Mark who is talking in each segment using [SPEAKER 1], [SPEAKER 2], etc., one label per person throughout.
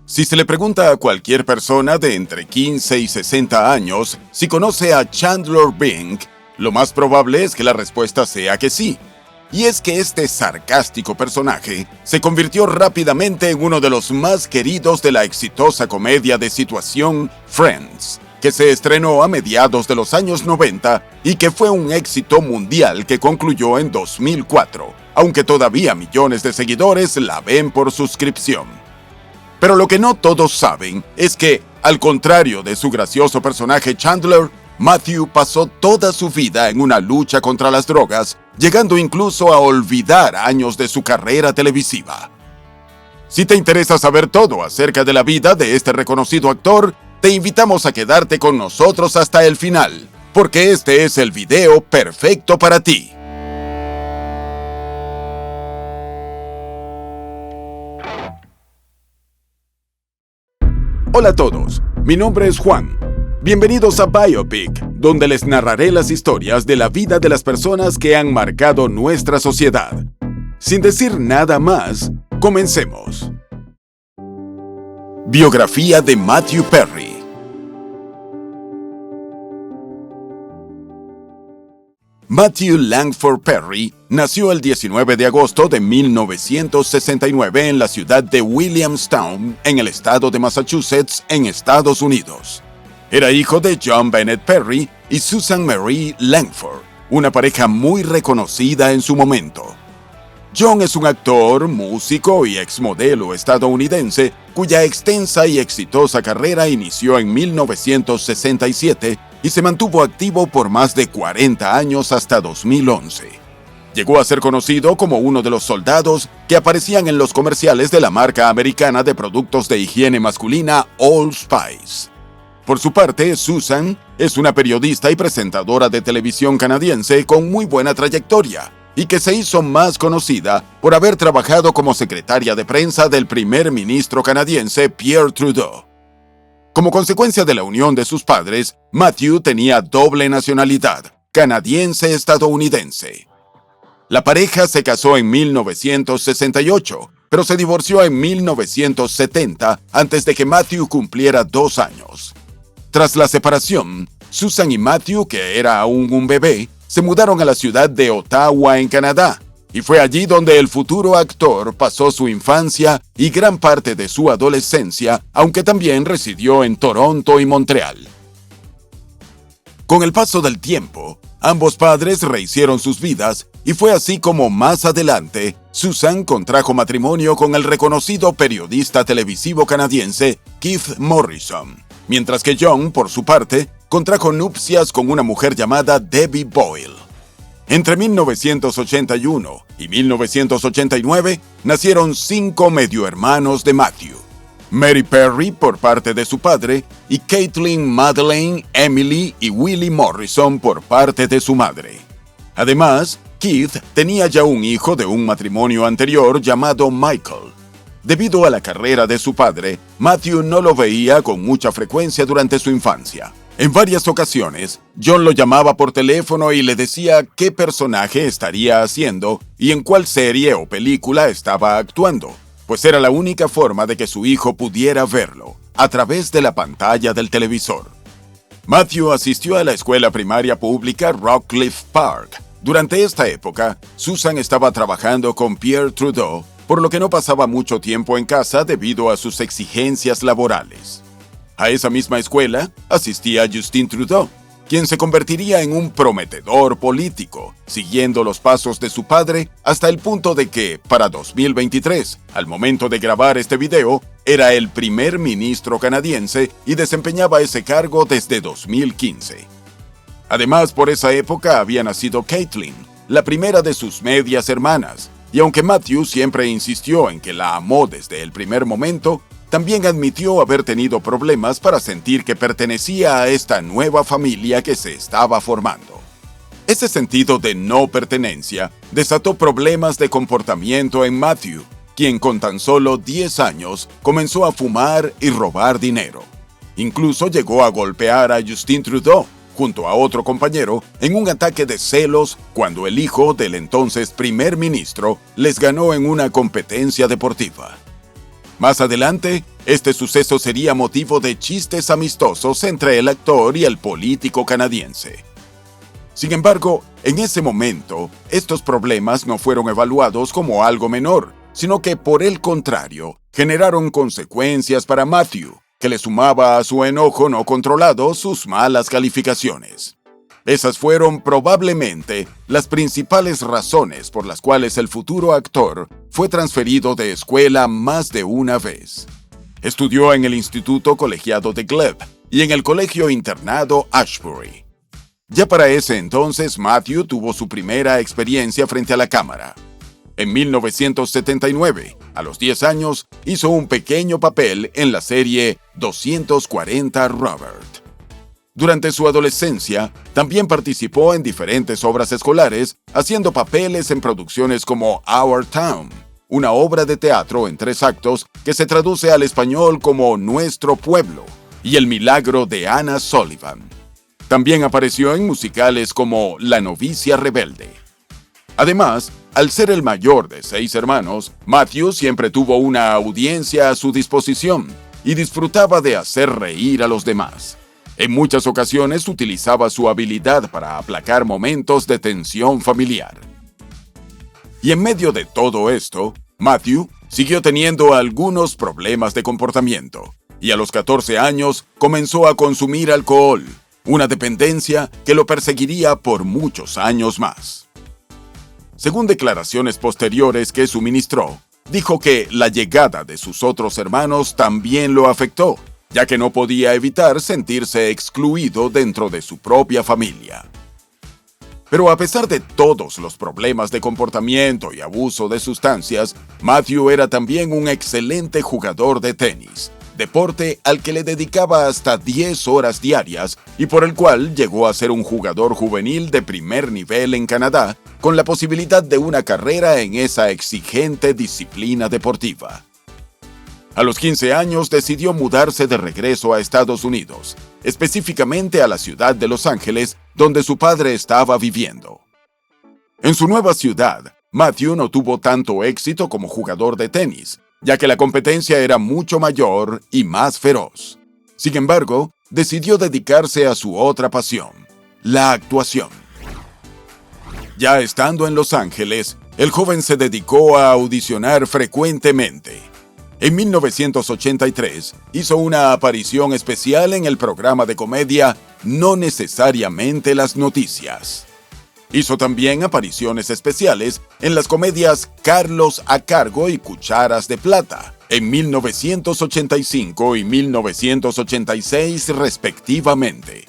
[SPEAKER 1] Si se le pregunta a cualquier persona de entre 15 y 60 años si conoce a Chandler Bing, lo más probable es que la respuesta sea que sí. Y es que este sarcástico personaje se convirtió rápidamente en uno de los más queridos de la exitosa comedia de situación Friends, que se estrenó a mediados de los años 90 y que fue un éxito mundial que concluyó en 2004, aunque todavía millones de seguidores la ven por suscripción. Pero lo que no todos saben es que, al contrario de su gracioso personaje Chandler, Matthew pasó toda su vida en una lucha contra las drogas, llegando incluso a olvidar años de su carrera televisiva. Si te interesa saber todo acerca de la vida de este reconocido actor, te invitamos a quedarte con nosotros hasta el final, porque este es el video perfecto para ti. Hola a todos, mi nombre es Juan. Bienvenidos a Biopic, donde les narraré las historias de la vida de las personas que han marcado nuestra sociedad. Sin decir nada más, comencemos. Biografía de Matthew Perry. Matthew Langford Perry nació el 19 de agosto de 1969 en la ciudad de Williamstown, en el estado de Massachusetts, en Estados Unidos. Era hijo de John Bennett Perry y Susan Marie Langford, una pareja muy reconocida en su momento. John es un actor, músico y exmodelo estadounidense cuya extensa y exitosa carrera inició en 1967 y se mantuvo activo por más de 40 años hasta 2011. Llegó a ser conocido como uno de los soldados que aparecían en los comerciales de la marca americana de productos de higiene masculina Old Spice. Por su parte, Susan es una periodista y presentadora de televisión canadiense con muy buena trayectoria y que se hizo más conocida por haber trabajado como secretaria de prensa del primer ministro canadiense Pierre Trudeau. Como consecuencia de la unión de sus padres, Matthew tenía doble nacionalidad, canadiense-estadounidense. La pareja se casó en 1968, pero se divorció en 1970 antes de que Matthew cumpliera 2 años. Tras la separación, Susan y Matthew, que era aún un bebé, se mudaron a la ciudad de Ottawa, en Canadá, y fue allí donde el futuro actor pasó su infancia y gran parte de su adolescencia, aunque también residió en Toronto y Montreal. Con el paso del tiempo, ambos padres rehicieron sus vidas y fue así como más adelante, Susan contrajo matrimonio con el reconocido periodista televisivo canadiense Keith Morrison, mientras que John, por su parte, contrajo nupcias con una mujer llamada Debbie Boyle. Entre 1981 y 1989 nacieron 5 mediohermanos de Matthew: Mary Perry por parte de su padre y Caitlin, Madeleine, Emily y Willie Morrison por parte de su madre. Además, Keith tenía ya un hijo de un matrimonio anterior llamado Michael. Debido a la carrera de su padre, Matthew no lo veía con mucha frecuencia durante su infancia. En varias ocasiones, John lo llamaba por teléfono y le decía qué personaje estaría haciendo y en cuál serie o película estaba actuando, pues era la única forma de que su hijo pudiera verlo, a través de la pantalla del televisor. Matthew asistió a la escuela primaria pública Rockcliffe Park. Durante esta época, Susan estaba trabajando con Pierre Trudeau, por lo que no pasaba mucho tiempo en casa debido a sus exigencias laborales. A esa misma escuela asistía Justin Trudeau, quien se convertiría en un prometedor político, siguiendo los pasos de su padre hasta el punto de que, para 2023, al momento de grabar este video, era el primer ministro canadiense y desempeñaba ese cargo desde 2015. Además, por esa época había nacido Caitlin, la primera de sus medias hermanas, y aunque Matthew siempre insistió en que la amó desde el primer momento, también admitió haber tenido problemas para sentir que pertenecía a esta nueva familia que se estaba formando. Ese sentido de no pertenencia desató problemas de comportamiento en Matthew, quien con tan solo 10 años comenzó a fumar y robar dinero. Incluso llegó a golpear a Justin Trudeau, junto a otro compañero, en un ataque de celos cuando el hijo del entonces primer ministro les ganó en una competencia deportiva. Más adelante, Este suceso sería motivo de chistes amistosos entre el actor y el político canadiense. Sin embargo, en ese momento, estos problemas no fueron evaluados como algo menor, sino que, por el contrario, generaron consecuencias para Matthew, que le sumaba a su enojo no controlado sus malas calificaciones. Esas fueron probablemente las principales razones por las cuales el futuro actor fue transferido de escuela más de una vez. Estudió en el Instituto Colegiado de Glebe y en el Colegio Internado Ashbury. Ya para ese entonces, Matthew tuvo su primera experiencia frente a la cámara. En 1979, a los 10 años, hizo un pequeño papel en la serie 240 Robert. Durante su adolescencia, también participó en diferentes obras escolares, haciendo papeles en producciones como Our Town, una obra de teatro en 3 actos que se traduce al español como Nuestro Pueblo, y El Milagro de Anna Sullivan. También apareció en musicales como La novicia rebelde. Además, al ser el mayor de 6 hermanos, Matthew siempre tuvo una audiencia a su disposición y disfrutaba de hacer reír a los demás. En muchas ocasiones utilizaba su habilidad para aplacar momentos de tensión familiar. Y en medio de todo esto, Matthew siguió teniendo algunos problemas de comportamiento, y a los 14 años comenzó a consumir alcohol, una dependencia que lo perseguiría por muchos años más. Según declaraciones posteriores que suministró, dijo que la llegada de sus otros hermanos también lo afectó, ya que no podía evitar sentirse excluido dentro de su propia familia. Pero a pesar de todos los problemas de comportamiento y abuso de sustancias, Matthew era también un excelente jugador de tenis, deporte al que le dedicaba hasta 10 horas diarias y por el cual llegó a ser un jugador juvenil de primer nivel en Canadá, con la posibilidad de una carrera en esa exigente disciplina deportiva. A los 15 años decidió mudarse de regreso a Estados Unidos, específicamente a la ciudad de Los Ángeles, donde su padre estaba viviendo. En su nueva ciudad, Matthew no tuvo tanto éxito como jugador de tenis, ya que la competencia era mucho mayor y más feroz. Sin embargo, decidió dedicarse a su otra pasión, la actuación. Ya estando en Los Ángeles, el joven se dedicó a audicionar frecuentemente. En 1983, hizo una aparición especial en el programa de comedia No necesariamente las noticias. Hizo también apariciones especiales en las comedias Carlos a cargo y Cucharas de Plata, en 1985 y 1986 respectivamente.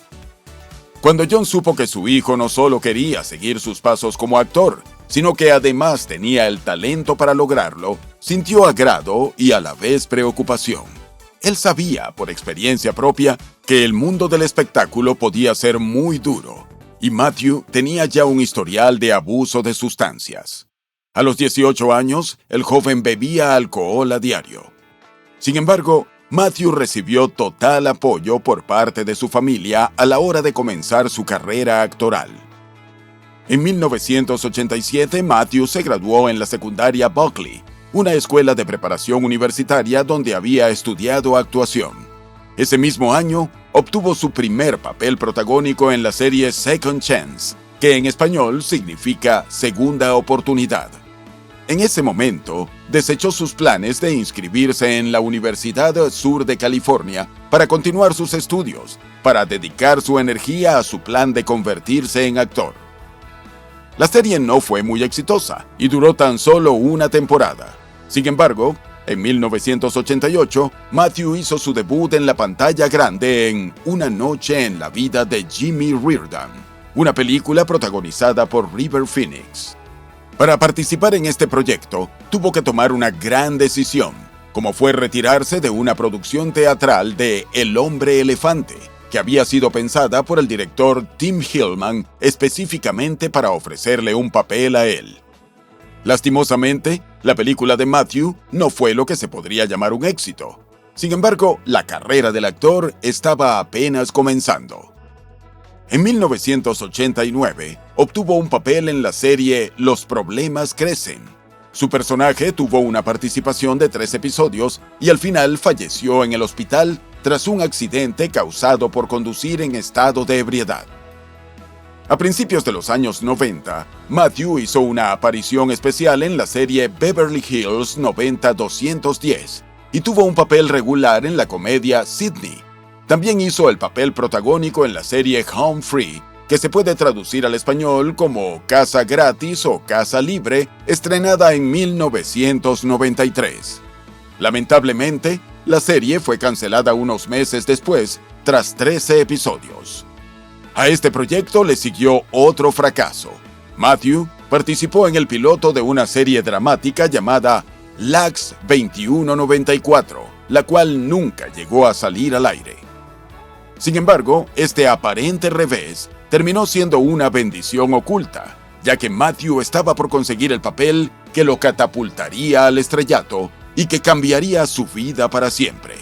[SPEAKER 1] Cuando John supo que su hijo no solo quería seguir sus pasos como actor, sino que además tenía el talento para lograrlo, sintió agrado y a la vez preocupación. Él sabía, por experiencia propia, que el mundo del espectáculo podía ser muy duro, y Matthew tenía ya un historial de abuso de sustancias. A los 18 años, el joven bebía alcohol a diario. Sin embargo, Matthew recibió total apoyo por parte de su familia a la hora de comenzar su carrera actoral. En 1987, Matthew se graduó en la secundaria Buckley, una escuela de preparación universitaria donde había estudiado actuación. Ese mismo año, obtuvo su primer papel protagónico en la serie Second Chance, que en español significa segunda oportunidad. En ese momento, desechó sus planes de inscribirse en la Universidad Sur de California para continuar sus estudios, para dedicar su energía a su plan de convertirse en actor. La serie no fue muy exitosa y duró tan solo una temporada. Sin embargo, en 1988, Matthew hizo su debut en la pantalla grande en Una noche en la vida de Jimmy Reardon, una película protagonizada por River Phoenix. Para participar en este proyecto, tuvo que tomar una gran decisión, como fue retirarse de una producción teatral de El hombre elefante, que había sido pensada por el director Tim Hillman específicamente para ofrecerle un papel a él. Lastimosamente, la película de Matthew no fue lo que se podría llamar un éxito. Sin embargo, la carrera del actor estaba apenas comenzando. En 1989, obtuvo un papel en la serie Los problemas crecen. Su personaje tuvo una participación de 3 episodios y al final falleció en el hospital tras un accidente causado por conducir en estado de ebriedad. A principios de los años 90, Matthew hizo una aparición especial en la serie Beverly Hills 90210 y tuvo un papel regular en la comedia Sydney. También hizo el papel protagónico en la serie Home Free, que se puede traducir al español como Casa Gratis o Casa Libre, estrenada en 1993. Lamentablemente, la serie fue cancelada unos meses después, tras 13 episodios. A este proyecto le siguió otro fracaso. Matthew participó en el piloto de una serie dramática llamada LAX 2194, la cual nunca llegó a salir al aire. Sin embargo, este aparente revés terminó siendo una bendición oculta, ya que Matthew estaba por conseguir el papel que lo catapultaría al estrellato y que cambiaría su vida para siempre.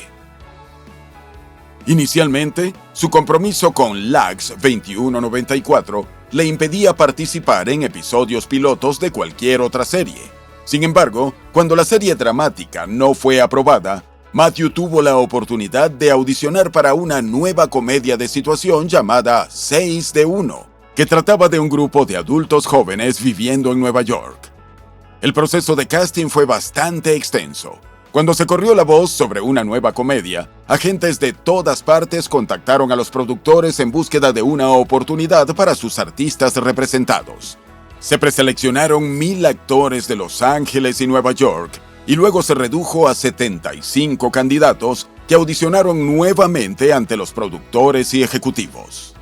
[SPEAKER 1] Inicialmente, su compromiso con LAX 2194 le impedía participar en episodios pilotos de cualquier otra serie. Sin embargo, cuando la serie dramática no fue aprobada, Matthew tuvo la oportunidad de audicionar para una nueva comedia de situación llamada 6 de 1, que trataba de un grupo de adultos jóvenes viviendo en Nueva York. El proceso de casting fue bastante extenso. Cuando se corrió la voz sobre una nueva comedia, agentes de todas partes contactaron a los productores en búsqueda de una oportunidad para sus artistas representados. Se preseleccionaron 1,000 actores de Los Ángeles y Nueva York, y luego se redujo a 75 candidatos que audicionaron nuevamente ante los productores y ejecutivos.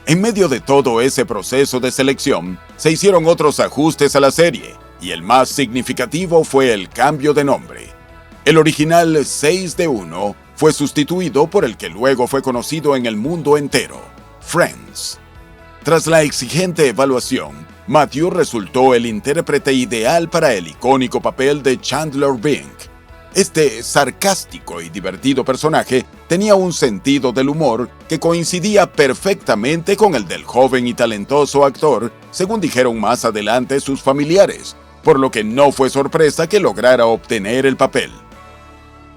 [SPEAKER 1] En medio de todo ese proceso de selección, se hicieron otros ajustes a la serie, y el más significativo fue el cambio de nombre. El original 6 de 1 fue sustituido por el que luego fue conocido en el mundo entero, Friends. Tras la exigente evaluación, Matthew resultó el intérprete ideal para el icónico papel de Chandler Bing. Este sarcástico y divertido personaje tenía un sentido del humor que coincidía perfectamente con el del joven y talentoso actor, según dijeron más adelante sus familiares, por lo que no fue sorpresa que lograra obtener el papel.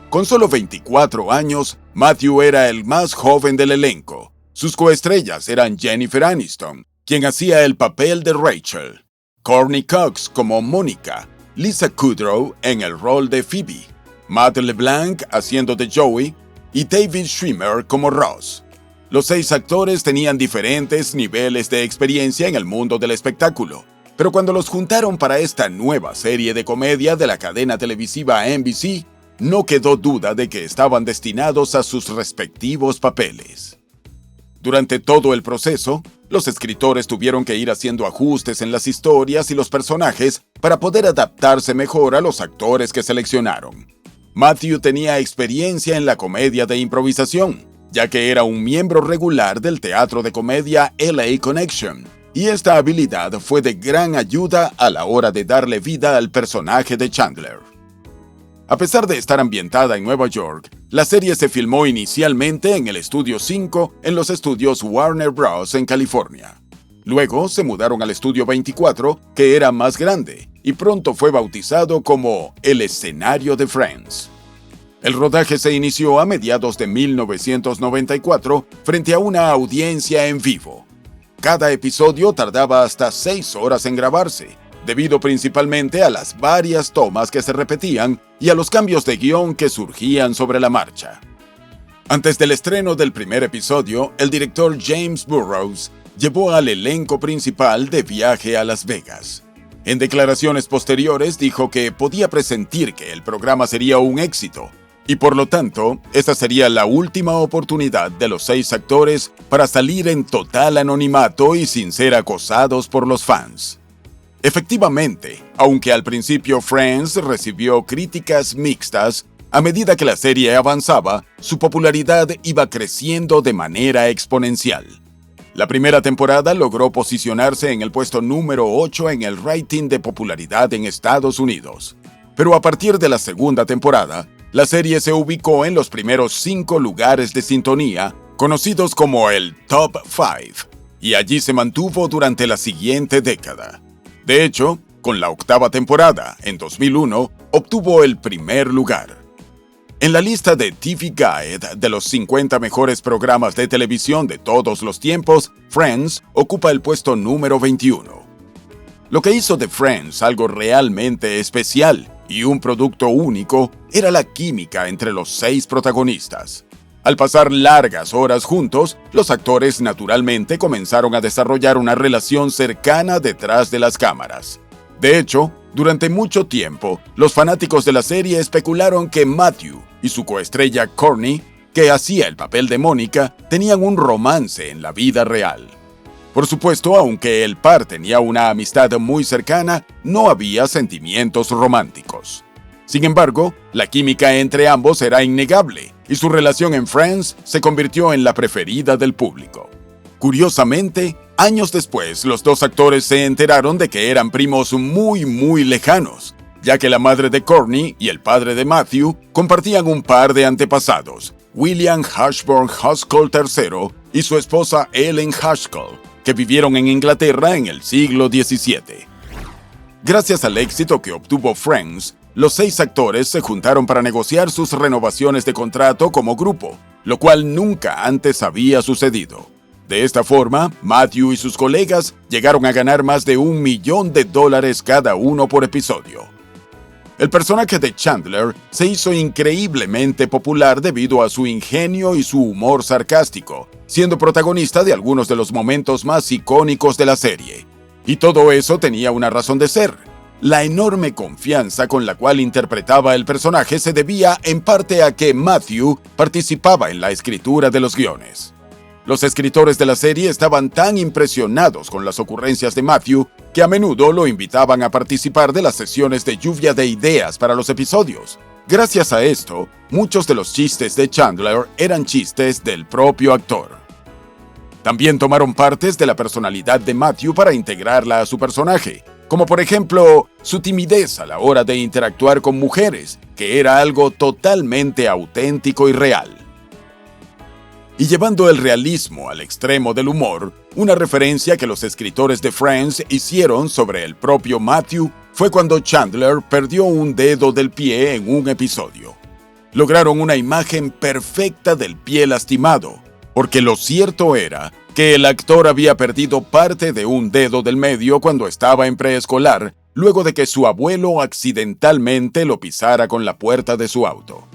[SPEAKER 1] Con solo 24 años, Matthew era el más joven del elenco. Sus coestrellas eran Jennifer Aniston, quien hacía el papel de Rachel, Courtney Cox como Mónica, Lisa Kudrow en el rol de Phoebe, Matt LeBlanc haciendo de Joey y David Schwimmer como Ross. Los 6 actores tenían diferentes niveles de experiencia en el mundo del espectáculo, pero cuando los juntaron para esta nueva serie de comedia de la cadena televisiva NBC, no quedó duda de que estaban destinados a sus respectivos papeles. Durante todo el proceso, los escritores tuvieron que ir haciendo ajustes en las historias y los personajes para poder adaptarse mejor a los actores que seleccionaron. Matthew tenía experiencia en la comedia de improvisación, ya que era un miembro regular del teatro de comedia LA Connection, y esta habilidad fue de gran ayuda a la hora de darle vida al personaje de Chandler. A pesar de estar ambientada en Nueva York, la serie se filmó inicialmente en el Estudio 5 en los estudios Warner Bros. En California. Luego se mudaron al Estudio 24, que era más grande, y pronto fue bautizado como el escenario de Friends. El rodaje se inició a mediados de 1994 frente a una audiencia en vivo. Cada episodio tardaba hasta 6 horas en grabarse, debido principalmente a las varias tomas que se repetían y a los cambios de guión que surgían sobre la marcha. Antes del estreno del primer episodio, el director James Burrows llevó al elenco principal de viaje a Las Vegas. En declaraciones posteriores dijo que podía presentir que el programa sería un éxito, y por lo tanto, esta sería la última oportunidad de los 6 actores para salir en total anonimato y sin ser acosados por los fans. Efectivamente, aunque al principio Friends recibió críticas mixtas, a medida que la serie avanzaba, su popularidad iba creciendo de manera exponencial. La primera temporada logró posicionarse en el puesto número 8 en el rating de popularidad en Estados Unidos. Pero a partir de la segunda temporada, la serie se ubicó en los primeros 5 lugares de sintonía, conocidos como el Top 5, y allí se mantuvo durante la siguiente década. De hecho, con la 8ª temporada, en 2001, obtuvo el primer lugar. En la lista de TV Guide de los 50 mejores programas de televisión de todos los tiempos, Friends ocupa el puesto número 21. Lo que hizo de Friends algo realmente especial y un producto único era la química entre los 6 protagonistas. Al pasar largas horas juntos, los actores naturalmente comenzaron a desarrollar una relación cercana detrás de las cámaras. De hecho, durante mucho tiempo, los fanáticos de la serie especularon que Matthew y su coestrella Courtney, que hacía el papel de Mónica, tenían un romance en la vida real. Por supuesto, aunque el par tenía una amistad muy cercana, no había sentimientos románticos. Sin embargo, la química entre ambos era innegable, y su relación en Friends se convirtió en la preferida del público. Curiosamente, años después, los dos actores se enteraron de que eran primos muy lejanos, ya que la madre de Courtney y el padre de Matthew compartían un par de antepasados, William Ashburn Haskell III y su esposa Ellen Haskell, que vivieron en Inglaterra en el siglo XVII. Gracias al éxito que obtuvo Friends, los 6 actores se juntaron para negociar sus renovaciones de contrato como grupo, lo cual nunca antes había sucedido. De esta forma, Matthew y sus colegas llegaron a ganar más de $1 millón cada uno por episodio. El personaje de Chandler se hizo increíblemente popular debido a su ingenio y su humor sarcástico, siendo protagonista de algunos de los momentos más icónicos de la serie. Y todo eso tenía una razón de ser. La enorme confianza con la cual interpretaba el personaje se debía en parte a que Matthew participaba en la escritura de los guiones. Los escritores de la serie estaban tan impresionados con las ocurrencias de Matthew que a menudo lo invitaban a participar de las sesiones de lluvia de ideas para los episodios. Gracias a esto, muchos de los chistes de Chandler eran chistes del propio actor. También tomaron partes de la personalidad de Matthew para integrarla a su personaje, como por ejemplo su timidez a la hora de interactuar con mujeres, que era algo totalmente auténtico y real. Y llevando el realismo al extremo del humor, una referencia que los escritores de Friends hicieron sobre el propio Matthew fue cuando Chandler perdió un dedo del pie en un episodio. Lograron una imagen perfecta del pie lastimado, porque lo cierto era que el actor había perdido parte de un dedo del medio cuando estaba en preescolar, luego de que su abuelo accidentalmente lo pisara con la puerta de su auto.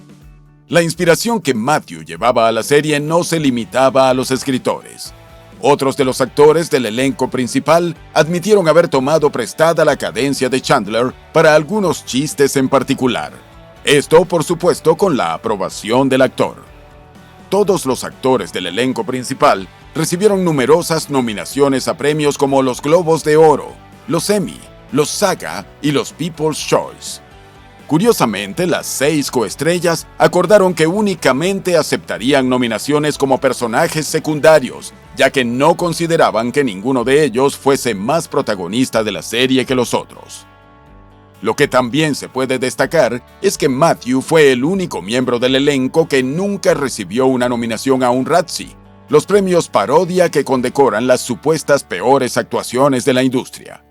[SPEAKER 1] La inspiración que Matthew llevaba a la serie no se limitaba a los escritores. Otros de los actores del elenco principal admitieron haber tomado prestada la cadencia de Chandler para algunos chistes en particular. Esto, por supuesto, con la aprobación del actor. Todos los actores del elenco principal recibieron numerosas nominaciones a premios como los Globos de Oro, los Emmy, los Saga y los People's Choice. Curiosamente, las 6 coestrellas acordaron que únicamente aceptarían nominaciones como personajes secundarios, ya que no consideraban que ninguno de ellos fuese más protagonista de la serie que los otros. Lo que también se puede destacar es que Matthew fue el único miembro del elenco que nunca recibió una nominación a un Razzie, los premios parodia que condecoran las supuestas peores actuaciones de la industria.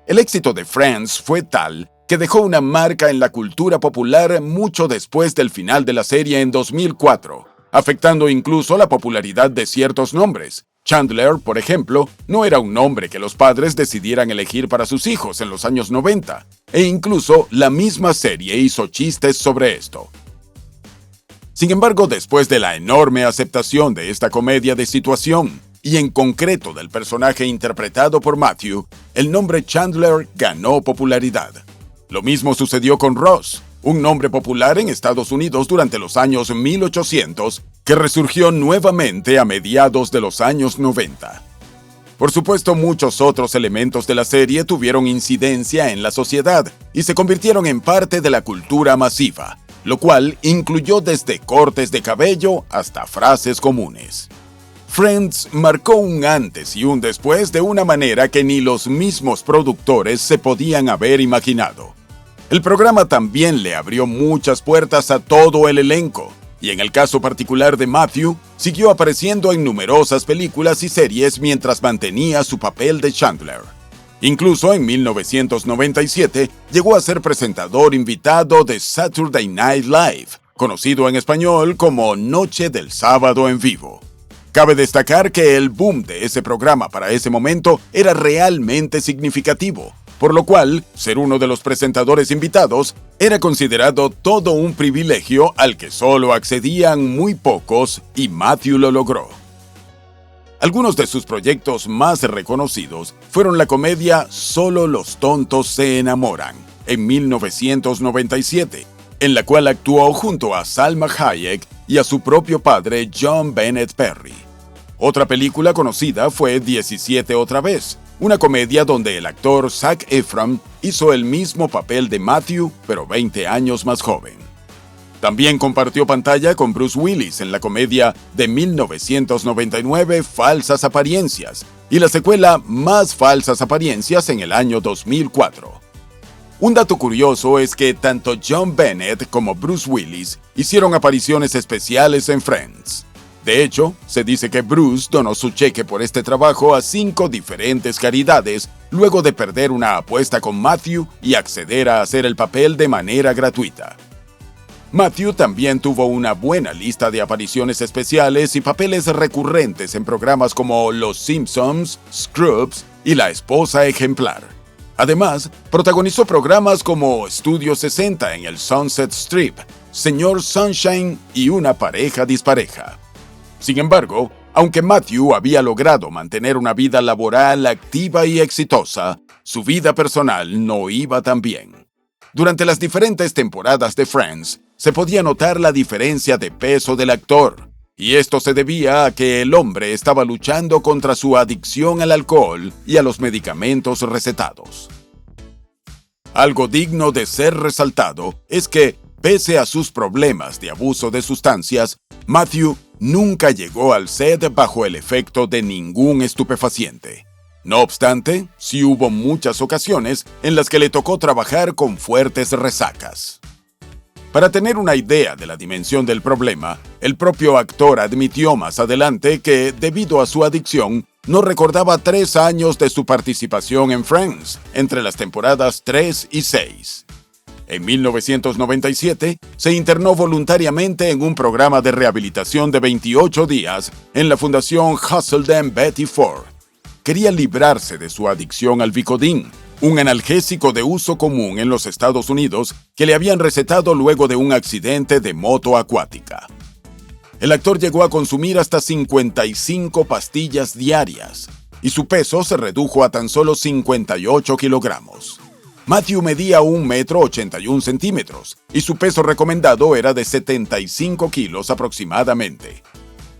[SPEAKER 1] El éxito de Friends fue tal que dejó una marca en la cultura popular mucho después del final de la serie en 2004, afectando incluso la popularidad de ciertos nombres. Chandler, por ejemplo, no era un nombre que los padres decidieran elegir para sus hijos en los años 90, e incluso la misma serie hizo chistes sobre esto. Sin embargo, después de la enorme aceptación de esta comedia de situación, y en concreto del personaje interpretado por Matthew, el nombre Chandler ganó popularidad. Lo mismo sucedió con Ross, un nombre popular en Estados Unidos durante los años 1800, que resurgió nuevamente a mediados de los años 90. Por supuesto, muchos otros elementos de la serie tuvieron incidencia en la sociedad y se convirtieron en parte de la cultura masiva, lo cual incluyó desde cortes de cabello hasta frases comunes. Friends marcó un antes y un después de una manera que ni los mismos productores se podían haber imaginado. El programa también le abrió muchas puertas a todo el elenco, y en el caso particular de Matthew, siguió apareciendo en numerosas películas y series mientras mantenía su papel de Chandler. Incluso en 1997 llegó a ser presentador invitado de Saturday Night Live, conocido en español como Noche del Sábado en Vivo. Cabe destacar que el boom de ese programa para ese momento era realmente significativo, por lo cual ser uno de los presentadores invitados era considerado todo un privilegio al que solo accedían muy pocos, y Matthew lo logró. Algunos de sus proyectos más reconocidos fueron la comedia Solo los tontos se enamoran, en 1997, en la cual actuó junto a Salma Hayek y a su propio padre John Bennett Perry. Otra película conocida fue 17 otra vez, una comedia donde el actor Zac Efron hizo el mismo papel de Matthew, pero 20 años más joven. También compartió pantalla con Bruce Willis en la comedia de 1999 Falsas Apariencias y la secuela Más Falsas Apariencias en el año 2004. Un dato curioso es que tanto John Bennett como Bruce Willis hicieron apariciones especiales en Friends. De hecho, se dice que Bruce donó su cheque por este trabajo a 5 diferentes caridades luego de perder una apuesta con Matthew y acceder a hacer el papel de manera gratuita. Matthew también tuvo una buena lista de apariciones especiales y papeles recurrentes en programas como Los Simpsons, Scrubs y La Esposa Ejemplar. Además, protagonizó programas como Estudio 60 en el Sunset Strip, Señor Sunshine y Una pareja dispareja. Sin embargo, aunque Matthew había logrado mantener una vida laboral activa y exitosa, su vida personal no iba tan bien. Durante las diferentes temporadas de Friends, se podía notar la diferencia de peso del actor, y esto se debía a que el hombre estaba luchando contra su adicción al alcohol y a los medicamentos recetados. Algo digno de ser resaltado es que, pese a sus problemas de abuso de sustancias, Matthew nunca llegó al set bajo el efecto de ningún estupefaciente. No obstante, sí hubo muchas ocasiones en las que le tocó trabajar con fuertes resacas. Para tener una idea de la dimensión del problema, el propio actor admitió más adelante que, debido a su adicción, no recordaba 3 años de su participación en Friends, entre las temporadas 3 y 6. En 1997, se internó voluntariamente en un programa de rehabilitación de 28 días en la Fundación Hazelden Betty Ford. Quería librarse de su adicción al Vicodin, un analgésico de uso común en los Estados Unidos que le habían recetado luego de un accidente de moto acuática. El actor llegó a consumir hasta 55 pastillas diarias y su peso se redujo a tan solo 58 kilogramos. Matthew medía 1,81 m y su peso recomendado era de 75 kilos aproximadamente.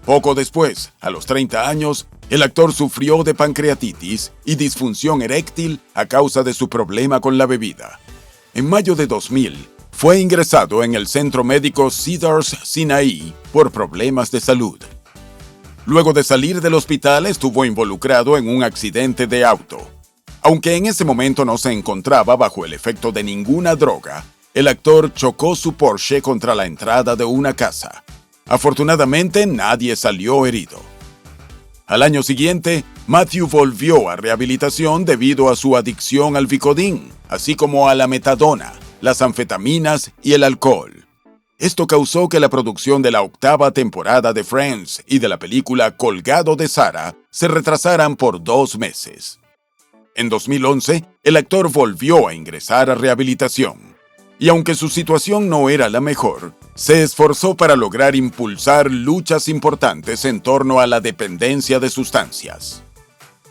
[SPEAKER 1] Poco después, a los 30 años, el actor sufrió de pancreatitis y disfunción eréctil a causa de su problema con la bebida. En mayo de 2000, fue ingresado en el centro médico Cedars-Sinai por problemas de salud. Luego de salir del hospital, estuvo involucrado en un accidente de auto. Aunque en ese momento no se encontraba bajo el efecto de ninguna droga, el actor chocó su Porsche contra la entrada de una casa. Afortunadamente, nadie salió herido. Al año siguiente, Matthew volvió a rehabilitación debido a su adicción al Vicodin, así como a la metadona, las anfetaminas y el alcohol. Esto causó que la producción de la 8ª temporada de Friends y de la película Colgado de Sara se retrasaran por 2 meses. En 2011, el actor volvió a ingresar a rehabilitación. Y aunque su situación no era la mejor, se esforzó para lograr impulsar luchas importantes en torno a la dependencia de sustancias.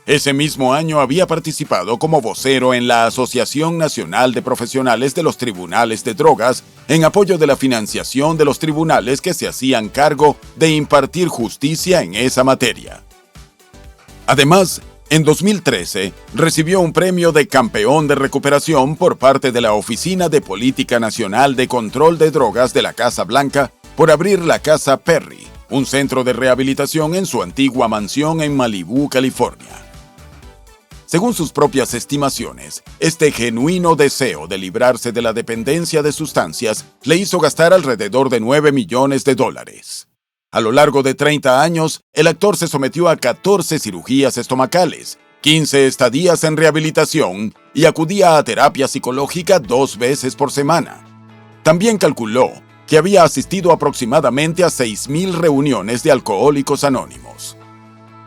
[SPEAKER 1] Ese mismo año había participado como vocero en la Asociación Nacional de Profesionales de los Tribunales de Drogas en apoyo de la financiación de los tribunales que se hacían cargo de impartir justicia en esa materia. Además, en 2013, recibió un premio de campeón de recuperación por parte de la Oficina de Política Nacional de Control de Drogas de la Casa Blanca por abrir la Casa Perry, un centro de rehabilitación en su antigua mansión en Malibú, California. Según sus propias estimaciones, este genuino deseo de librarse de la dependencia de sustancias le hizo gastar alrededor de $9 millones. A lo largo de 30 años, el actor se sometió a 14 cirugías estomacales, 15 estadías en rehabilitación y acudía a terapia psicológica 2 veces por semana. También calculó que había asistido aproximadamente a 6.000 reuniones de Alcohólicos Anónimos.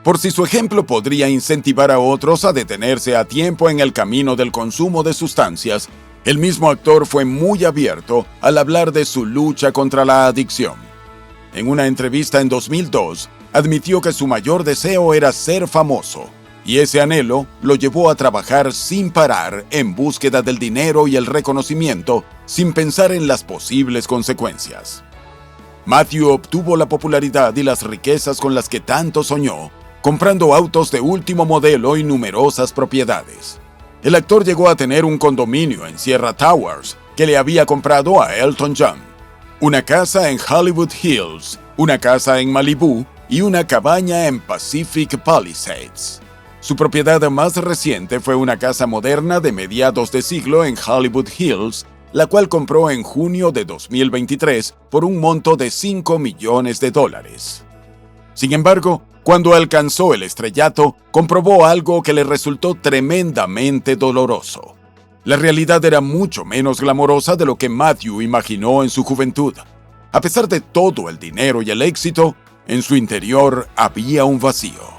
[SPEAKER 1] Por si su ejemplo podría incentivar a otros a detenerse a tiempo en el camino del consumo de sustancias, el mismo actor fue muy abierto al hablar de su lucha contra la adicción. En una entrevista en 2002, admitió que su mayor deseo era ser famoso, y ese anhelo lo llevó a trabajar sin parar en búsqueda del dinero y el reconocimiento, sin pensar en las posibles consecuencias. Matthew obtuvo la popularidad y las riquezas con las que tanto soñó, comprando autos de último modelo y numerosas propiedades. El actor llegó a tener un condominio en Sierra Towers que le había comprado a Elton John, una casa en Hollywood Hills, una casa en Malibú y una cabaña en Pacific Palisades. Su propiedad más reciente fue una casa moderna de mediados de siglo en Hollywood Hills, la cual compró en junio de 2023 por un monto de $5 millones. Sin embargo, cuando alcanzó el estrellato, comprobó algo que le resultó tremendamente doloroso. La realidad era mucho menos glamorosa de lo que Matthew imaginó en su juventud. A pesar de todo el dinero y el éxito, en su interior había un vacío.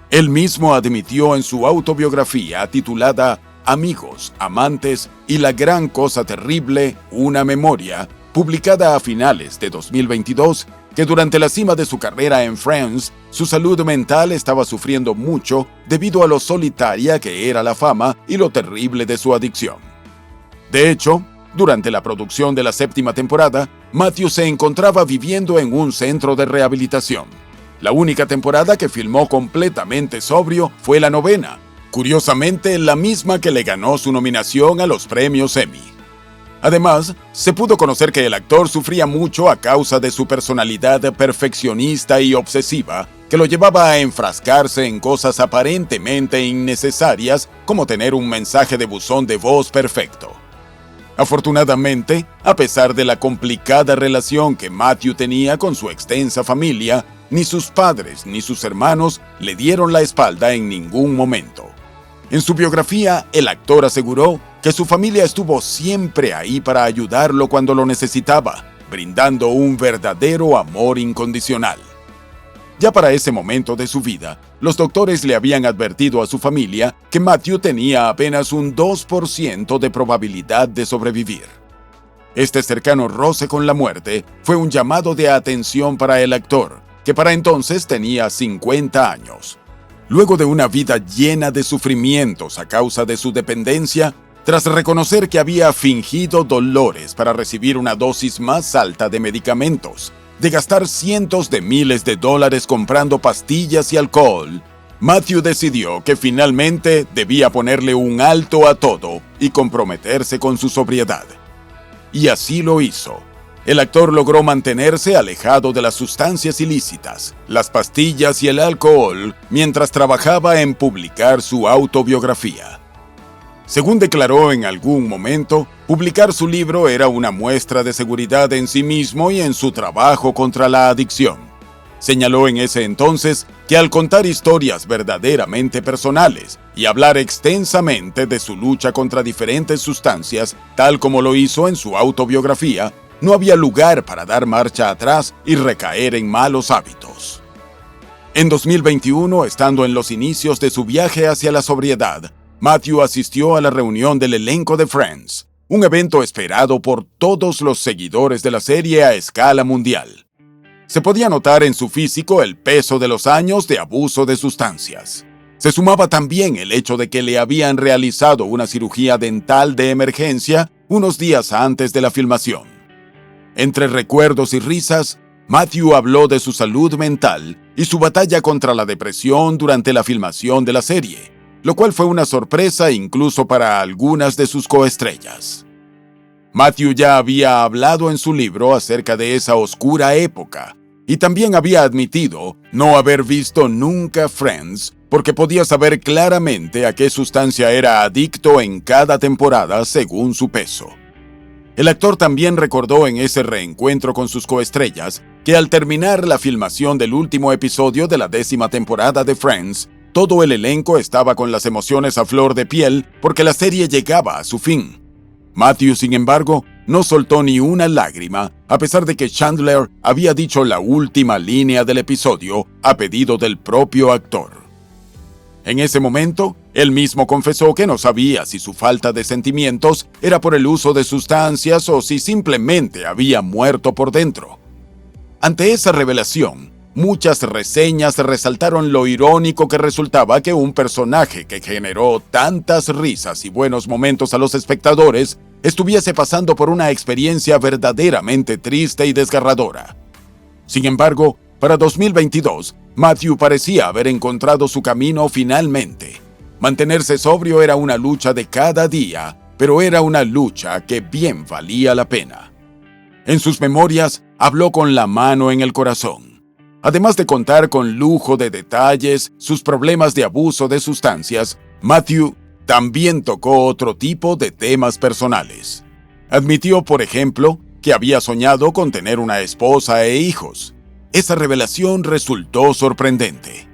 [SPEAKER 1] Él mismo admitió en su autobiografía titulada Amigos, Amantes y la Gran Cosa Terrible, una memoria, publicada a finales de 2022, que durante la cima de su carrera en Friends, su salud mental estaba sufriendo mucho debido a lo solitaria que era la fama y lo terrible de su adicción. De hecho, durante la producción de la 7ª temporada, Matthew se encontraba viviendo en un centro de rehabilitación. La única temporada que filmó completamente sobrio fue la 9ª, curiosamente la misma que le ganó su nominación a los premios Emmy. Además, se pudo conocer que el actor sufría mucho a causa de su personalidad perfeccionista y obsesiva, que lo llevaba a enfrascarse en cosas aparentemente innecesarias, como tener un mensaje de buzón de voz perfecto. Afortunadamente, a pesar de la complicada relación que Matthew tenía con su extensa familia, ni sus padres ni sus hermanos le dieron la espalda en ningún momento. En su biografía, el actor aseguró que su familia estuvo siempre ahí para ayudarlo cuando lo necesitaba, brindando un verdadero amor incondicional. Ya para ese momento de su vida, los doctores le habían advertido a su familia que Matthew tenía apenas un 2% de probabilidad de sobrevivir. Este cercano roce con la muerte fue un llamado de atención para el actor, que para entonces tenía 50 años. Luego de una vida llena de sufrimientos a causa de su dependencia, tras reconocer que había fingido dolores para recibir una dosis más alta de medicamentos, de gastar cientos de miles de dólares comprando pastillas y alcohol, Matthew decidió que finalmente debía ponerle un alto a todo y comprometerse con su sobriedad. Y así lo hizo. El actor logró mantenerse alejado de las sustancias ilícitas, las pastillas y el alcohol mientras trabajaba en publicar su autobiografía. Según declaró en algún momento, publicar su libro era una muestra de seguridad en sí mismo y en su trabajo contra la adicción. Señaló en ese entonces que al contar historias verdaderamente personales y hablar extensamente de su lucha contra diferentes sustancias, tal como lo hizo en su autobiografía, no había lugar para dar marcha atrás y recaer en malos hábitos. En 2021, estando en los inicios de su viaje hacia la sobriedad, Matthew asistió a la reunión del elenco de Friends, un evento esperado por todos los seguidores de la serie a escala mundial. Se podía notar en su físico el peso de los años de abuso de sustancias. Se sumaba también el hecho de que le habían realizado una cirugía dental de emergencia unos días antes de la filmación. Entre recuerdos y risas, Matthew habló de su salud mental y su batalla contra la depresión durante la filmación de la serie, lo cual fue una sorpresa incluso para algunas de sus coestrellas. Matthew ya había hablado en su libro acerca de esa oscura época, y también había admitido no haber visto nunca Friends porque podía saber claramente a qué sustancia era adicto en cada temporada según su peso. El actor también recordó en ese reencuentro con sus coestrellas que al terminar la filmación del último episodio de la 10ª temporada de Friends, Todo el elenco estaba con las emociones a flor de piel porque la serie llegaba a su fin. Matthew, sin embargo, no soltó ni una lágrima, a pesar de que Chandler había dicho la última línea del episodio a pedido del propio actor. En ese momento, él mismo confesó que no sabía si su falta de sentimientos era por el uso de sustancias o si simplemente había muerto por dentro. Ante esa revelación, muchas reseñas resaltaron lo irónico que resultaba que un personaje que generó tantas risas y buenos momentos a los espectadores estuviese pasando por una experiencia verdaderamente triste y desgarradora. Sin embargo, para 2022, Matthew parecía haber encontrado su camino finalmente. Mantenerse sobrio era una lucha de cada día, pero era una lucha que bien valía la pena. En sus memorias, habló con la mano en el corazón. Además de contar con lujo de detalles sus problemas de abuso de sustancias, Matthew también tocó otro tipo de temas personales. Admitió, por ejemplo, que había soñado con tener una esposa e hijos. Esa revelación resultó sorprendente.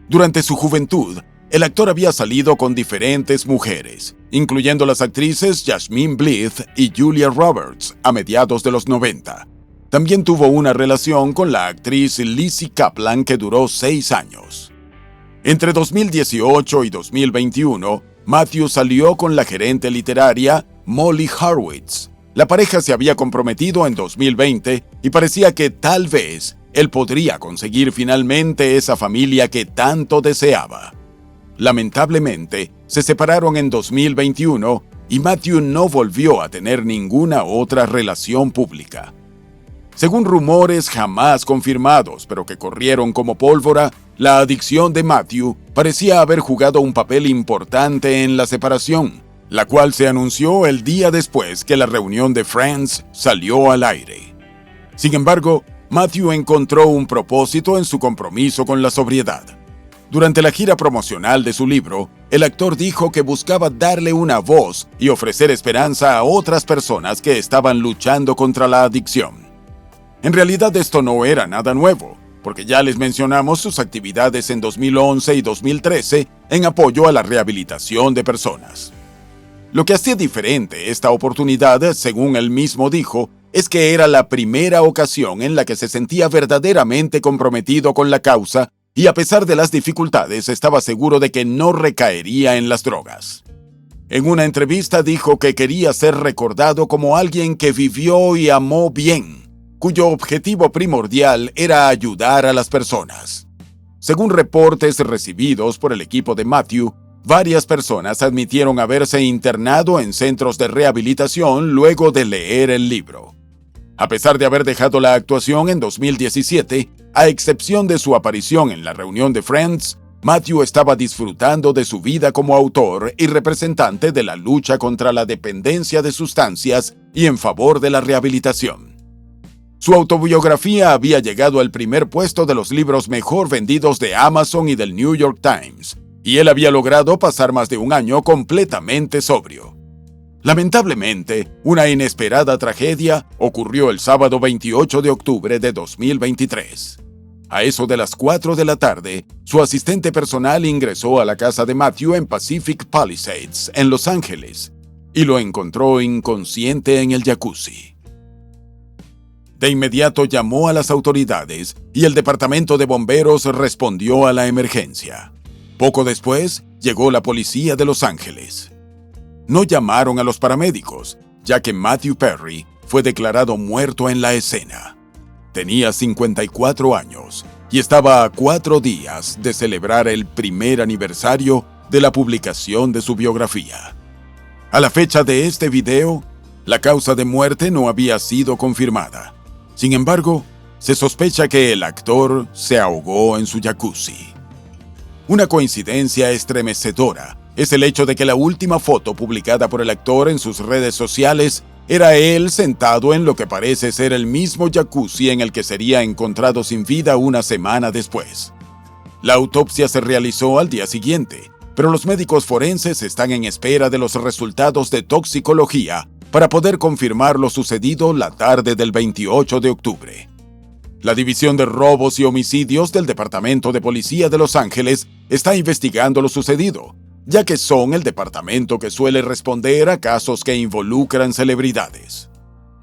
[SPEAKER 1] Durante su juventud, el actor había salido con diferentes mujeres, incluyendo las actrices Jasmine Blythe y Julia Roberts a mediados de los 90. También tuvo una relación con la actriz Lizzy Caplan que duró 6 años. Entre 2018 y 2021, Matthew salió con la gerente literaria Molly Hurwitz. La pareja se había comprometido en 2020 y parecía que tal vez él podría conseguir finalmente esa familia que tanto deseaba. Lamentablemente, se separaron en 2021 y Matthew no volvió a tener ninguna otra relación pública. Según rumores jamás confirmados, pero que corrieron como pólvora, la adicción de Matthew parecía haber jugado un papel importante en la separación, la cual se anunció el día después que la reunión de Friends salió al aire. Sin embargo, Matthew encontró un propósito en su compromiso con la sobriedad. Durante la gira promocional de su libro, el actor dijo que buscaba darle una voz y ofrecer esperanza a otras personas que estaban luchando contra la adicción. En realidad esto no era nada nuevo, porque ya les mencionamos sus actividades en 2011 y 2013 en apoyo a la rehabilitación de personas. Lo que hacía diferente esta oportunidad, según él mismo dijo, es que era la primera ocasión en la que se sentía verdaderamente comprometido con la causa y a pesar de las dificultades estaba seguro de que no recaería en las drogas. En una entrevista dijo que quería ser recordado como alguien que vivió y amó bien, cuyo objetivo primordial era ayudar a las personas. Según reportes recibidos por el equipo de Matthew, varias personas admitieron haberse internado en centros de rehabilitación luego de leer el libro. A pesar de haber dejado la actuación en 2017, a excepción de su aparición en la reunión de Friends, Matthew estaba disfrutando de su vida como autor y representante de la lucha contra la dependencia de sustancias y en favor de la rehabilitación. Su autobiografía había llegado al primer puesto de los libros mejor vendidos de Amazon y del New York Times, y él había logrado pasar más de un año completamente sobrio. Lamentablemente, una inesperada tragedia ocurrió el sábado 28 de octubre de 2023. A eso de las 4 de la tarde, su asistente personal ingresó a la casa de Matthew en Pacific Palisades, en Los Ángeles, y lo encontró inconsciente en el jacuzzi. De inmediato llamó a las autoridades y el departamento de bomberos respondió a la emergencia. Poco después, llegó la policía de Los Ángeles. No llamaron a los paramédicos, ya que Matthew Perry fue declarado muerto en la escena. Tenía 54 años y estaba a 4 días de celebrar el primer aniversario de la publicación de su biografía. A la fecha de este video, la causa de muerte no había sido confirmada. Sin embargo, se sospecha que el actor se ahogó en su jacuzzi. Una coincidencia estremecedora es el hecho de que la última foto publicada por el actor en sus redes sociales era él sentado en lo que parece ser el mismo jacuzzi en el que sería encontrado sin vida una semana después. La autopsia se realizó al día siguiente, pero los médicos forenses están en espera de los resultados de toxicología para poder confirmar lo sucedido la tarde del 28 de octubre. La División de Robos y Homicidios del Departamento de Policía de Los Ángeles está investigando lo sucedido, ya que son el departamento que suele responder a casos que involucran celebridades.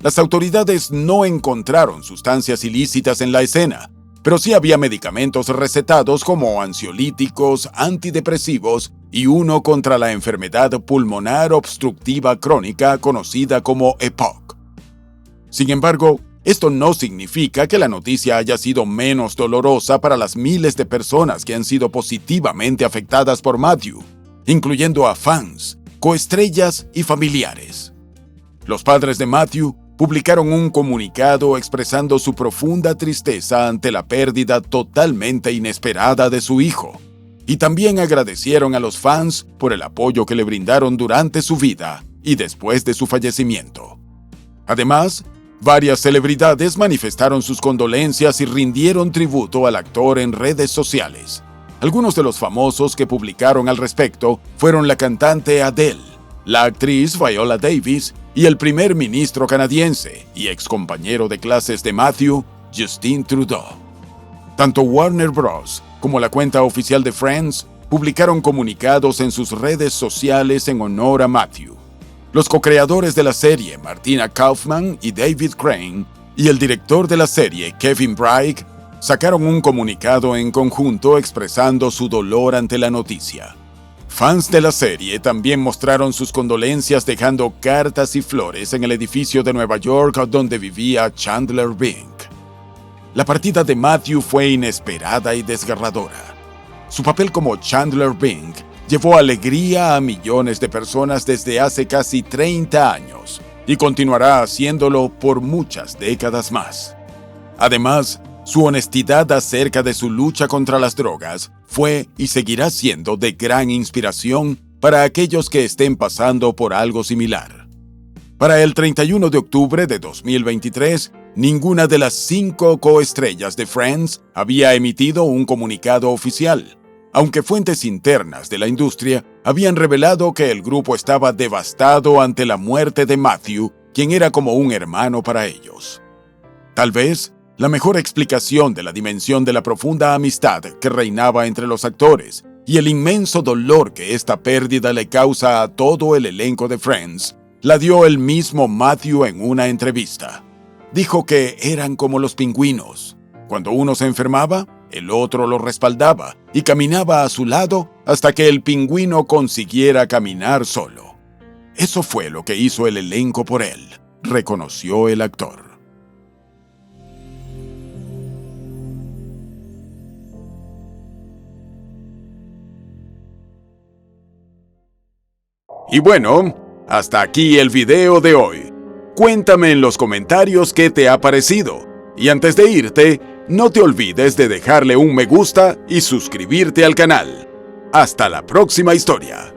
[SPEAKER 1] Las autoridades no encontraron sustancias ilícitas en la escena, pero sí había medicamentos recetados como ansiolíticos, antidepresivos y uno contra la enfermedad pulmonar obstructiva crónica conocida como EPOC. Sin embargo, esto no significa que la noticia haya sido menos dolorosa para las miles de personas que han sido positivamente afectadas por Matthew, incluyendo a fans, coestrellas y familiares. Los padres de Matthew publicaron un comunicado expresando su profunda tristeza ante la pérdida totalmente inesperada de su hijo, y también agradecieron a los fans por el apoyo que le brindaron durante su vida y después de su fallecimiento. Además, varias celebridades manifestaron sus condolencias y rindieron tributo al actor en redes sociales. Algunos de los famosos que publicaron al respecto fueron la cantante Adele, la actriz Viola Davis y el primer ministro canadiense y excompañero de clases de Matthew, Justin Trudeau. Tanto Warner Bros. Como la cuenta oficial de Friends publicaron comunicados en sus redes sociales en honor a Matthew. Los co-creadores de la serie, Martina Kaufman y David Crane, y el director de la serie, Kevin Bragg, sacaron un comunicado en conjunto expresando su dolor ante la noticia. Fans de la serie también mostraron sus condolencias dejando cartas y flores en el edificio de Nueva York donde vivía Chandler Bing. La partida de Matthew fue inesperada y desgarradora. Su papel como Chandler Bing llevó alegría a millones de personas desde hace casi 30 años y continuará haciéndolo por muchas décadas más. Además, su honestidad acerca de su lucha contra las drogas fue y seguirá siendo de gran inspiración para aquellos que estén pasando por algo similar. Para el 31 de octubre de 2023, ninguna de las 5 coestrellas de Friends había emitido un comunicado oficial, aunque fuentes internas de la industria habían revelado que el grupo estaba devastado ante la muerte de Matthew, quien era como un hermano para ellos. Tal vez, la mejor explicación de la dimensión de la profunda amistad que reinaba entre los actores y el inmenso dolor que esta pérdida le causa a todo el elenco de Friends, la dio el mismo Matthew en una entrevista. Dijo que eran como los pingüinos. Cuando uno se enfermaba, el otro lo respaldaba y caminaba a su lado hasta que el pingüino consiguiera caminar solo. Eso fue lo que hizo el elenco por él, reconoció el actor. Y bueno, hasta aquí el video de hoy. Cuéntame en los comentarios qué te ha parecido. Y antes de irte, no te olvides de dejarle un me gusta y suscribirte al canal. Hasta la próxima historia.